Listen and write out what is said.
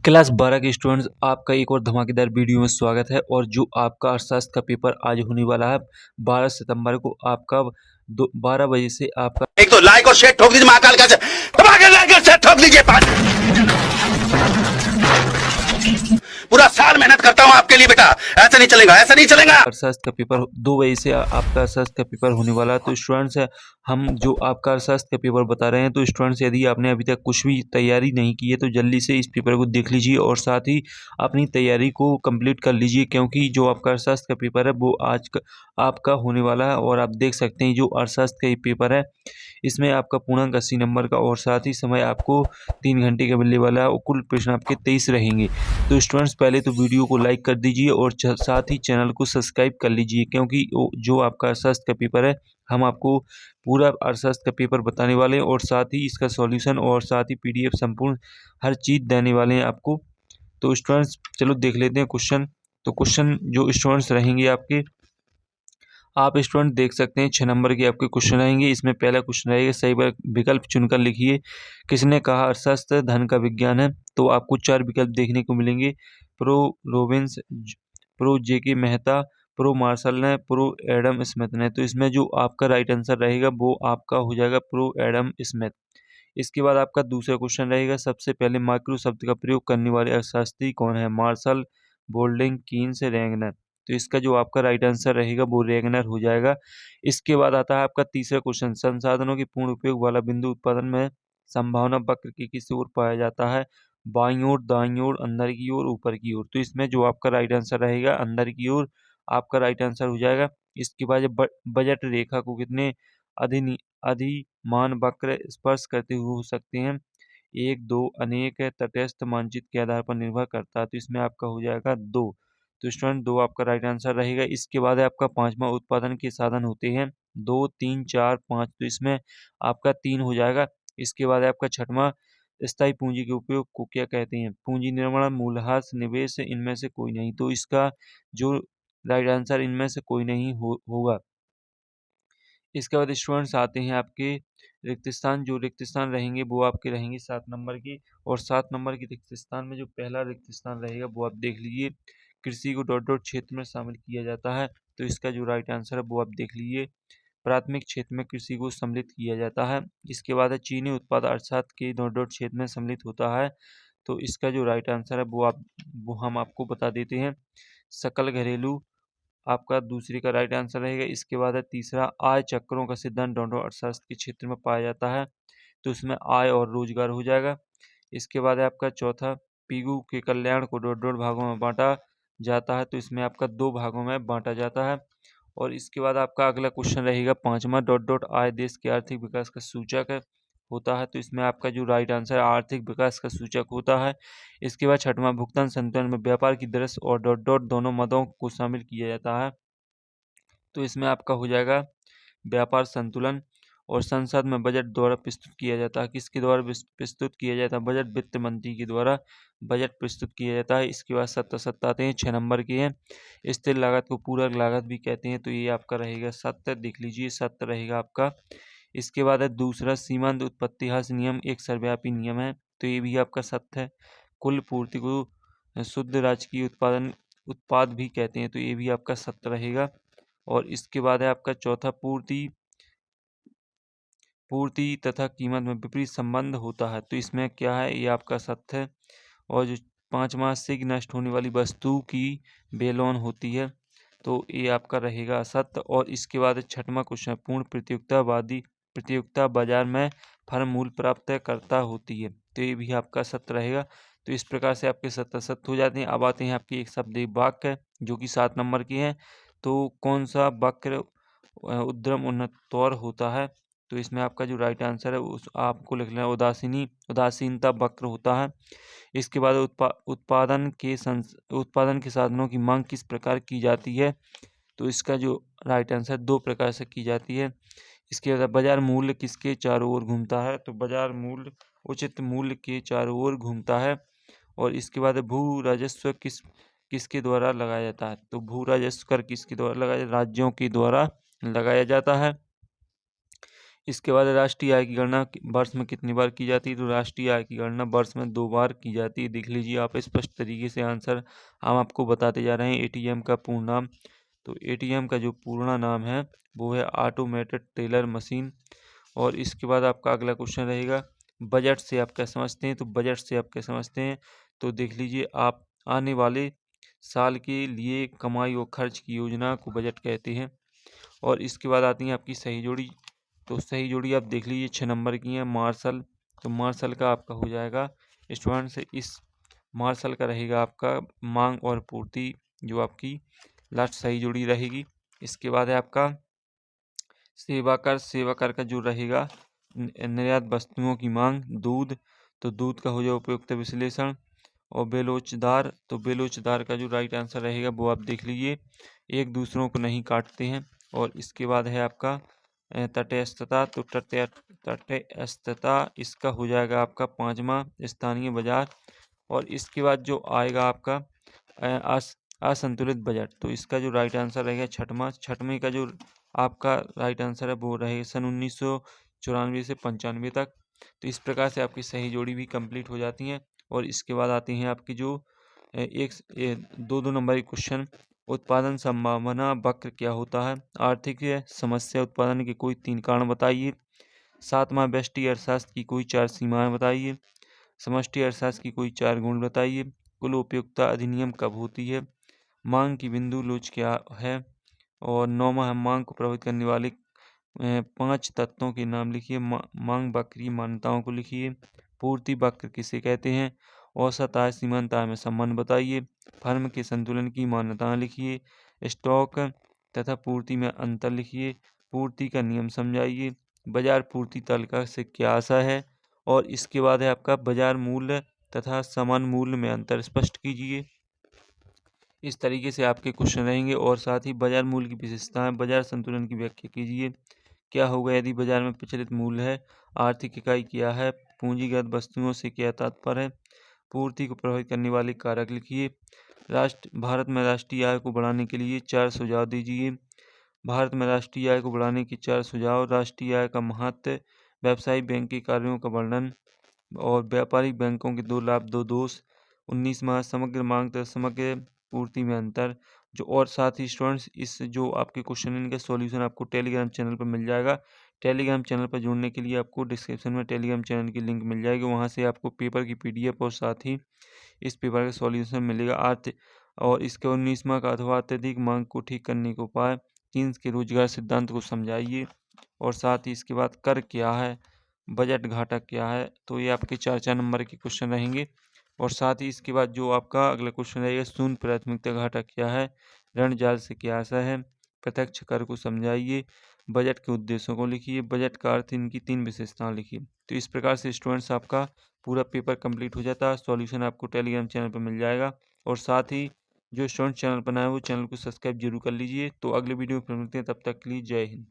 Class 12 के students, आपका एक और धमाकेदार वीडियो में स्वागत है। और जो आपका अर्थशास्त्र का पेपर आज होने वाला है 12 सितंबर को, आपका 12 बजे से आपका एक तो लाइक और शेयर ठोक दीजिए, महाकाल का लाइक और शेयर ठोक दीजिए। पूरा साल मेहनत करता हूं आपके लिए बेटा, ऐसा नहीं चलेगा, ऐसा नहीं चलेगा। अर्थशास्त्र का पेपर 2 बजे से आपका अर्थशास्त्र का पेपर होने वाला है। तो स्टूडेंट्स, हम जो आपका अर्थशास्त्र का पेपर बता रहे हैं, तो स्टूडेंट्स यदि आपने अभी तक कुछ भी तैयारी नहीं की है तो जल्दी से इस पेपर को देख लीजिए और साथ ही अपनी तैयारी को कंप्लीट कर लीजिए, क्योंकि जो आपका अर्थशास्त्र का पेपर है वो आज आपका होने वाला है। और आप देख सकते हैं जो अर्थशास्त्र का ये पेपर है, इसमें आपका पूर्णांक 80 नंबर का और साथ ही समय आपको 3 घंटे का मिलने वाला है और कुल प्रश्न आपके 23 रहेंगे। तो स्टूडेंट्स, पहले तो वीडियो को लाइक कर दीजिए और साथ ही चैनल को सब्सक्राइब कर लीजिए, क्योंकि जो आपका अर्थशास्त्र का पेपर है, हम आपको पूरा अर्थशास्त्र का पेपर बताने वाले हैं और साथ ही इसका सॉल्यूशन और साथ ही पीडीएफ संपूर्ण हर चीज़ देने वाले हैं आपको। तो स्टूडेंट्स, चलो देख लेते हैं क्वेश्चन। तो क्वेश्चन जो स्टूडेंट्स रहेंगे आपके, आप स्टूडेंट देख सकते हैं 6 नंबर के आपके क्वेश्चन रहेंगे। इसमें पहला क्वेश्चन रहेगा, सही विकल्प चुनकर लिखिए। किसने कहा अर्थशास्त्र धन का विज्ञान है? तो आपको 4 विकल्प देखने को मिलेंगे। प्रो रोबिन्स, प्रो जेके मेहता, प्रो मार्शल ने, प्रो एडम स्मिथ ने। तो इसमें जो आपका राइट आंसर रहेगा वो आपका हो जाएगा प्रो एडम स्मिथ। इसके बाद आपका दूसरा क्वेश्चन रहेगा, सबसे पहले माइक्रो शब्द का प्रयोग करने वाले अर्थशास्त्री कौन है? Marshall, Boulding, Keynes, Ragnar. तो इसका जो आपका राइट आंसर रहेगा वो रेगनर हो जाएगा। इसके बाद आता है आपका तीसरा क्वेश्चन, संसाधनों के पूर्ण उपयोग वाला बिंदु उत्पादन में संभावना वक्र की किस ओर पाया जाता है? बाईं ओर, दाईं ओर, अंदर की ओर, ऊपर की ओर। तो इसमें जो आपका राइट आंसर रहेगा अंदर की ओर आपका राइट आंसर हो जाएगा। इसके बाद बजट रेखा को कितने अधिनी अधिमान वक्र स्पर्श करते हुए हो सकते हैं? 1, 2, अनेक, तटस्थ, मानचित्र के आधार पर निर्भर करता है। तो इसमें आपका हो जाएगा 2। तो स्टूडेंट 2 आपका राइट आंसर रहेगा। इसके बाद है आपका पाँचवा, उत्पादन के साधन होते हैं 2, 3, 4, 5। तो इसमें आपका 3 हो जाएगा। इसके बाद है आपका छठवां, स्थायी पूंजी के उपयोग को क्या कहते हैं? पूंजी निर्माण, मूल्यह्रास, निवेश, इनमें से कोई नहीं। तो इसका जो राइट आंसर इनमें से कोई नहीं होगा। इसके बाद स्टूडेंट्स आते हैं आपके रिक्त स्थान। जो रिक्त स्थान रहेंगे वो आपके रहेंगे 7 नंबर की। और 7 नंबर की रिक्त स्थान में जो पहला रिक्त स्थान रहेगा वो आप देख लीजिए। कृषि को डॉट डॉट क्षेत्र में शामिल किया जाता है। तो इसका जो राइट आंसर है वो आप देख लीजिए। प्राथमिक क्षेत्र में कृषि को सम्मिलित किया जाता है। इसके बाद है चीनी उत्पाद अर्थशास्त्र के डॉट डॉट क्षेत्र में सम्मिलित होता है। तो इसका जो राइट आंसर है वो हम आपको बता देते हैं। सकल घरेलू आपका दूसरे का राइट आंसर रहेगा। इसके बाद है तीसरा, आय चक्रों का सिद्धांत डॉट डॉट अर्थशास्त्र के क्षेत्र में पाया जाता है। तो इसमें आय और रोजगार हो जाएगा। इसके बाद है आपका चौथा, पीगू के कल्याण को डॉट डॉट भागों में बांटा जाता है। तो इसमें आपका 2 भागों में बांटा जाता है। और इसके बाद आपका अगला क्वेश्चन रहेगा पाँचवा, डॉट डॉट आय देश के आर्थिक विकास का सूचक होता है। तो इसमें आपका जो राइट आंसर है आर्थिक विकास का सूचक होता है। इसके बाद छठवां, भुगतान संतुलन में व्यापार की दर और डॉट डॉट दोनों मदों को शामिल किया जाता है। तो इसमें आपका हो जाएगा व्यापार संतुलन। और संसद में बजट द्वारा प्रस्तुत किया जाता है। किसके द्वारा प्रस्तुत किया जाता है? बजट वित्त मंत्री के द्वारा बजट प्रस्तुत किया जाता है। इसके बाद सत्ता सत्ता आते हैं 6 नंबर के हैं। स्थिर लागत को पूरक लागत भी कहते हैं। तो ये आपका रहेगा सत्य, देख लीजिए सत्य रहेगा आपका। इसके बाद है दूसरा, सीमांत उत्पत्ति ह्रास नियम एक सर्वव्यापी नियम है। तो ये भी आपका सत्य है। कुल पूर्ति को शुद्ध राजकीय उत्पाद भी कहते हैं। तो ये भी आपका सत्य रहेगा। और इसके बाद है आपका चौथा, पूर्ति तथा कीमत में विपरीत संबंध होता है। तो इसमें क्या है? ये आपका सत्य है। और जो पांचवा, शीघ्र नष्ट होने वाली वस्तु की बेलोन होती है। तो ये आपका रहेगा असत्य। और इसके बाद छठवां क्वेश्चन, पूर्ण प्रतियोगिता बाजार में फर्म मूल्य प्राप्त करता होती है। तो ये भी आपका सत्य रहेगा। तो इस प्रकार से आपके सत्य सत्य हो जाते हैं। अब आते हैं आपके एक शब्द एक वाक्य जो कि 7 नंबर के हैं। तो कौन सा वक्र उद्यम उन्नतौर होता है? तो इसमें आपका जो राइट आंसर है उस आपको लिख लेना, उदासीनता वक्र होता है। इसके बाद उत्पादन के साधनों की मांग किस प्रकार की जाती है? तो इसका जो राइट आंसर 2 प्रकार से की जाती है। इसके बाद बाजार मूल्य किसके चारों ओर घूमता है? तो बाजार मूल्य उचित मूल्य के चारों ओर घूमता है। और इसके बाद भू राजस्व किसके द्वारा लगाया जाता है? तो भू राजस्व कर किसके द्वारा लगाया? राज्यों के द्वारा लगाया जाता है। इसके बाद राष्ट्रीय आय की गणना वर्ष में कितनी बार की जाती है, तो राष्ट्रीय आय की गणना वर्ष में 2 बार की जाती है। देख लीजिए आप स्पष्ट तरीके से आंसर हम आपको बताते जा रहे हैं। एटीएम का पूर्ण नाम, तो एटीएम का जो पूर्ण नाम है वो है ऑटोमेटेड टेलर मशीन। और इसके बाद आपका अगला क्वेश्चन रहेगा, बजट से आप क्या समझते हैं, तो बजट से आप क्या समझते हैं, तो देख लीजिए आप आने वाले साल के लिए कमाई और खर्च की योजना को बजट कहते हैं। और इसके बाद आती है आपकी सही जोड़ी, तो सही जोड़ी आप देख लीजिए 6 नंबर की है मार्शल। तो मार्शल का आपका हो जाएगा स्टूडेंट्स, इस मार्शल का रहेगा आपका मांग और पूर्ति, जो आपकी लास्ट सही जोड़ी रहेगी। इसके बाद है आपका सेवा कर, सेवा कर का जो रहेगा निर्यात वस्तुओं की मांग, दूध, तो दूध का हो जाए उपयुक्त विश्लेषण। और बेलोचदार, तो बेलोचदार का जो राइट आंसर रहेगा वो आप देख लीजिए, एक दूसरों को नहीं काटते हैं। और इसके बाद है आपका तटस्थता, तो तटस्थता इसका हो जाएगा आपका 5वां स्थानीय बाजार। और इसके बाद जो आएगा आपका असंतुलित बजट, तो इसका जो राइट आंसर रहेगा 6वें का जो आपका राइट आंसर है वो रहेगा सन 1994 से 95 तक। तो इस प्रकार से आपकी सही जोड़ी भी कंप्लीट हो जाती हैं। और इसके बाद आती हैं आपकी जो एक 2-2 नंबर के क्वेश्चन, उत्पादन संभावना वक्र क्या होता है, आर्थिक समस्या उत्पादन के कोई 3 कारण बताइए, 7वां व्यष्टि अर्थशास्त्र की कोई 4 सीमाएं बताइए, समष्टि अर्थशास्त्र की कोई 4 गुण बताइए, कुल उपयोगिता अधिनियम कब होती है, मांग की बिंदु लोच क्या है, और 9वां है मांग को प्रभावित करने वाले 5 तत्वों के नाम लिखिए, मांग वक्र की मान्यताओं को लिखिए, पूर्ति वक्र किसे कहते हैं, औसत आय सीमांत आय में संबंध बताइए, फर्म के संतुलन की मान्यताएं लिखिए, स्टॉक तथा पूर्ति में अंतर लिखिए, पूर्ति का नियम समझाइए, बाजार पूर्ति तालिका से क्या आशा है। और इसके बाद है आपका बाजार मूल्य तथा समान मूल्य में अंतर स्पष्ट कीजिए। इस तरीके से आपके क्वेश्चन रहेंगे। और साथ ही बाजार मूल्य की विशेषताएं, बाजार संतुलन की व्याख्या कीजिए, क्या होगा यदि बाजार में प्रचलित मूल्य है, आर्थिक इकाई क्या है, पूंजीगत वस्तुओं से क्या तात्पर्य है, पूर्ति को प्रभावित करने वाले कारक लिखिए, भारत में राष्ट्रीय आय को बढ़ाने के लिए 4 सुझाव दीजिए, भारत में राष्ट्रीय आय को बढ़ाने के 4 सुझाव, राष्ट्रीय आय का महत्व, व्यावसायिक बैंक के कार्यों का वर्णन, और व्यापारिक बैंकों के 2 लाभ 2 दोष, 19वां समग्र मांग तथा समग्र पूर्ति में अंतर। जो और साथ ही स्टूडेंट्स इस जो आपके क्वेश्चन इनका सॉल्यूशन आपको टेलीग्राम चैनल पर मिल जाएगा। टेलीग्राम चैनल पर जुड़ने के लिए आपको डिस्क्रिप्शन में टेलीग्राम चैनल की लिंक मिल जाएगी, वहाँ से आपको पेपर की पीडीएफ और साथ ही इस पेपर का सॉल्यूशन मिलेगा। और इसके 19वां का अथवा अत्यधिक मांग को ठीक करने के उपाय, कीन्स के रोजगार सिद्धांत को समझाइए। और साथ ही इसके बाद कर क्या है, बजट घाटा क्या है, तो ये आपके 4-4 नंबर के क्वेश्चन रहेंगे। और साथ ही इसके बाद जो आपका अगला क्वेश्चन रहेगा, शून्य प्राथमिकता घाटा क्या है, ऋण जाल से क्या आशा है, प्रत्यक्ष कर को समझाइए, बजट के उद्देश्यों को लिखिए, बजट का अर्थ, इनकी 3 विशेषताएं लिखिए। तो इस प्रकार से स्टूडेंट्स आपका पूरा पेपर कंप्लीट हो जाता है। सॉल्यूशन आपको टेलीग्राम चैनल पर मिल जाएगा। और साथ ही जो स्टूडेंट चैनल पर नया है वो चैनल को सब्सक्राइब जरूर कर लीजिए। तो अगले वीडियो में फिर मिलते हैं, तब तक के लिए जय हिंद।